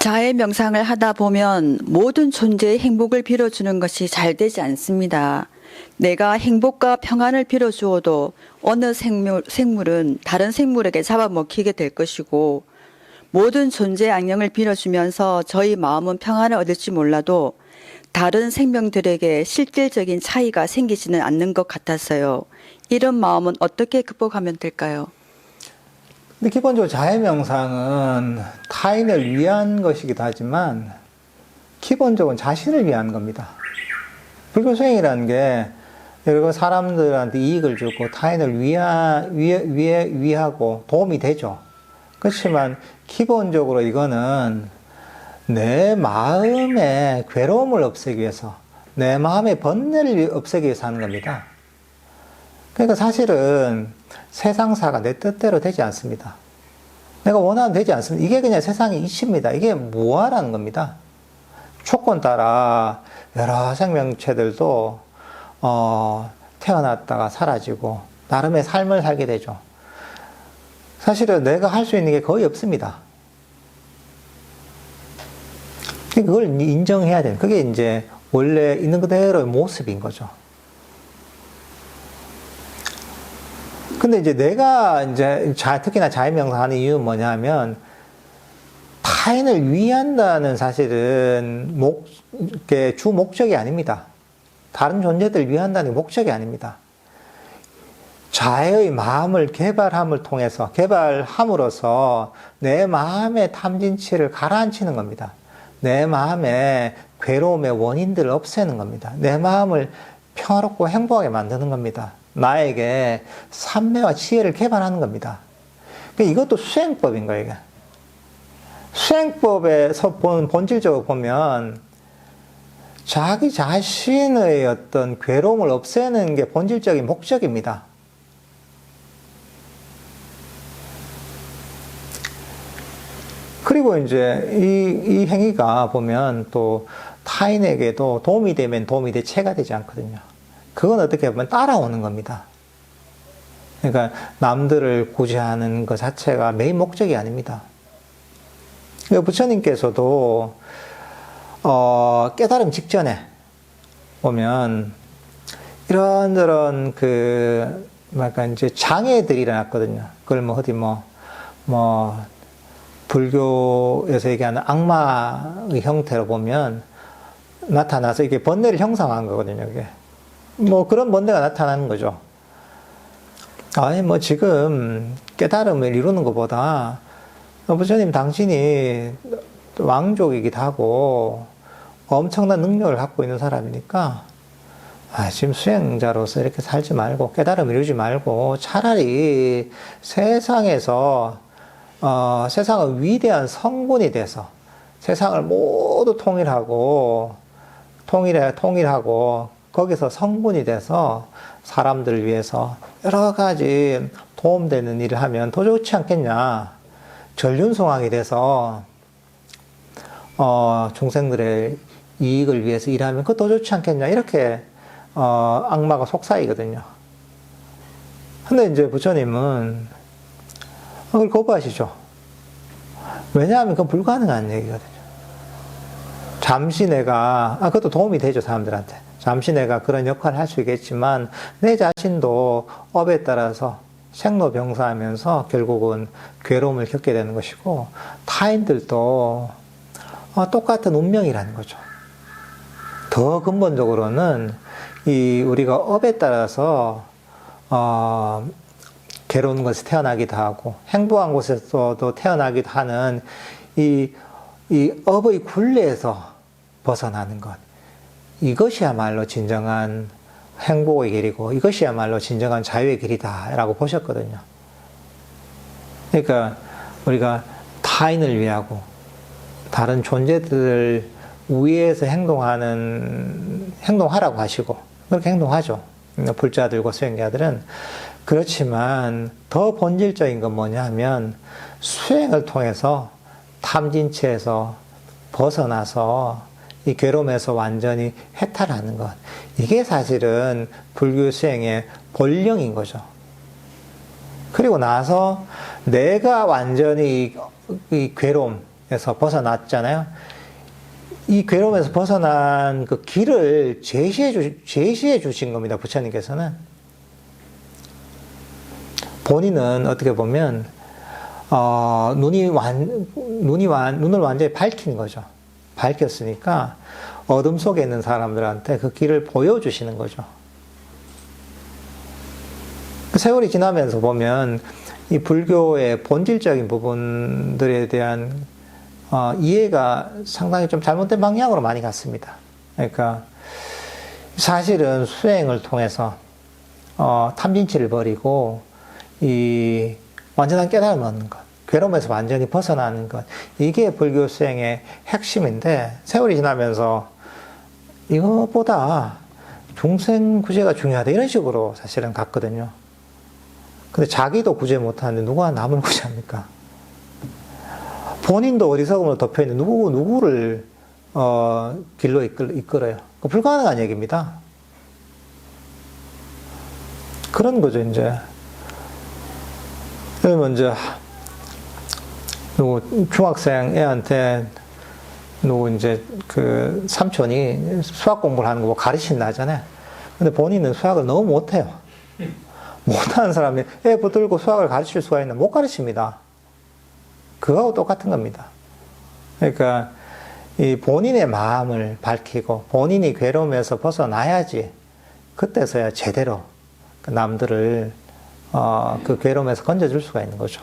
자해 명상을 하다 보면 모든 존재의 행복을 빌어주는 것이 잘 되지 않습니다. 내가 행복과 평안을 빌어주어도 어느 생물은 다른 생물에게 잡아먹히게 될 것이고, 모든 존재의 안녕을 빌어주면서 저희 마음은 평안을 얻을지 몰라도 다른 생명들에게 실질적인 차이가 생기지는 않는 것 같아서요. 이런 마음은 어떻게 극복하면 될까요? 근데 기본적으로 자해명상은 타인을 위한 것이기도 하지만 기본적으로 자신을 위한 겁니다. 불교 수행이라는 게 여러 사람들한테 이익을 주고 타인을 위하고 도움이 되죠. 그렇지만 기본적으로 이거는 내 마음의 괴로움을 없애기 위해서, 내 마음의 번뇌를 없애기 위해서 하는 겁니다. 그러니까 사실은 세상사가 내 뜻대로 되지 않습니다. 내가 원하면 되지 않습니다. 이게 그냥 세상의 이치입니다. 이게 무아라는 겁니다. 조건 따라 여러 생명체들도 태어났다가 사라지고 나름의 삶을 살게 되죠. 사실은 내가 할 수 있는 게 거의 없습니다. 그걸 인정해야 돼요. 그게 이제 원래 있는 그대로의 모습인 거죠. 근데 이제 내가 이제 특히나 자해명상 하는 이유는 뭐냐면, 타인을 위한다는 사실은 주 목적이 아닙니다. 다른 존재들을 위한다는 게 목적이 아닙니다. 자해의 마음을 개발함으로써 내 마음의 탐진치를 가라앉히는 겁니다. 내 마음의 괴로움의 원인들을 없애는 겁니다. 내 마음을 평화롭고 행복하게 만드는 겁니다. 나에게 삼매와 지혜를 개발하는 겁니다. 이것도 수행법인 거예요. 수행법에서 본질적으로 보면 자기 자신의 어떤 괴로움을 없애는 게 본질적인 목적입니다. 그리고 이제 이 행위가 보면 또 타인에게도 도움이 되면 도움이 돼 체가 되지 않거든요. 그건 어떻게 보면 따라오는 겁니다. 그러니까 남들을 구제하는 것 자체가 메인 목적이 아닙니다. 부처님께서도 깨달음 직전에 보면 이런저런 이제 장애들이 일어났거든요. 그걸 불교에서 얘기하는 악마의 형태로 보면 나타나서 이게 번뇌를 형성한 거거든요. 이게 그런 번뇌가 나타나는 거죠. 지금 깨달음을 이루는 것보다 부처님 당신이 왕족이기도 하고 엄청난 능력을 갖고 있는 사람이니까 지금 수행자로서 이렇게 살지 말고 깨달음을 이루지 말고 차라리 세상에서 세상의 위대한 성군이 돼서 세상을 모두 통일하고 거기서 성군이 돼서 사람들을 위해서 여러 가지 도움되는 일을 하면 더 좋지 않겠냐. 전륜성왕이 돼서 중생들의 이익을 위해서 일하면 그거 더 좋지 않겠냐. 이렇게 악마가 속삭이거든요. 근데 이제 부처님은 그걸 거부하시죠. 왜냐하면 그건 불가능한 얘기거든요. 잠시 그것도 도움이 되죠, 사람들한테. 잠시 내가 그런 역할을 할 수 있겠지만, 내 자신도 업에 따라서 생로병사하면서 결국은 괴로움을 겪게 되는 것이고, 타인들도 똑같은 운명이라는 거죠. 더 근본적으로는, 우리가 업에 따라서, 괴로운 곳에 태어나기도 하고, 행복한 곳에서도 태어나기도 하는 이 업의 굴레에서 벗어나는 것. 이것이야말로 진정한 행복의 길이고, 이것이야말로 진정한 자유의 길이다라고 보셨거든요. 그러니까 우리가 타인을 위하고 다른 존재들을 위해서 행동하라고 하시고, 그렇게 행동하죠. 불자들과 수행자들은. 그렇지만 더 본질적인 건 뭐냐 하면, 수행을 통해서 탐진치에서 벗어나서 이 괴로움에서 완전히 해탈하는 것. 이게 사실은 불교 수행의 본령인 거죠. 그리고 나서 내가 완전히 이 괴로움, 괴로움에서 벗어났잖아요. 이 괴로움에서 벗어난 그 길을 제시해 주신 겁니다. 부처님께서는. 본인은 어떻게 보면, 눈을 완전히 밝힌 거죠. 밝혔으니까 어둠 속에 있는 사람들한테 그 길을 보여주시는 거죠. 세월이 지나면서 보면 이 불교의 본질적인 부분들에 대한 이해가 상당히 좀 잘못된 방향으로 많이 갔습니다. 그러니까 사실은 수행을 통해서 탐진치를 버리고 이 완전한 깨달음을 얻는 것, 괴로움에서 완전히 벗어나는 것, 이게 불교 수행의 핵심인데 세월이 지나면서 이것보다 중생 구제가 중요하다 이런 식으로 사실은 갔거든요. 근데 자기도 구제 못하는데 누가 남을 구제합니까? 본인도 어리석음으로 덮여있는데 누구를 길로 이끌어요? 불가능한 얘기입니다. 그런 거죠, 이제. 그러면 이제 중학생 애한테 이제 그 삼촌이 수학 공부를 하는 거 뭐 가르친다 하잖아요. 근데 본인은 수학을 너무 못해요. 못하는 사람이 애 붙들고 수학을 가르칠 수가 있나? 못 가르칩니다. 그거하고 똑같은 겁니다. 그러니까 이 본인의 마음을 밝히고 본인이 괴로움에서 벗어나야지 그때서야 제대로 남들을 그 괴로움에서 건져줄 수가 있는 거죠.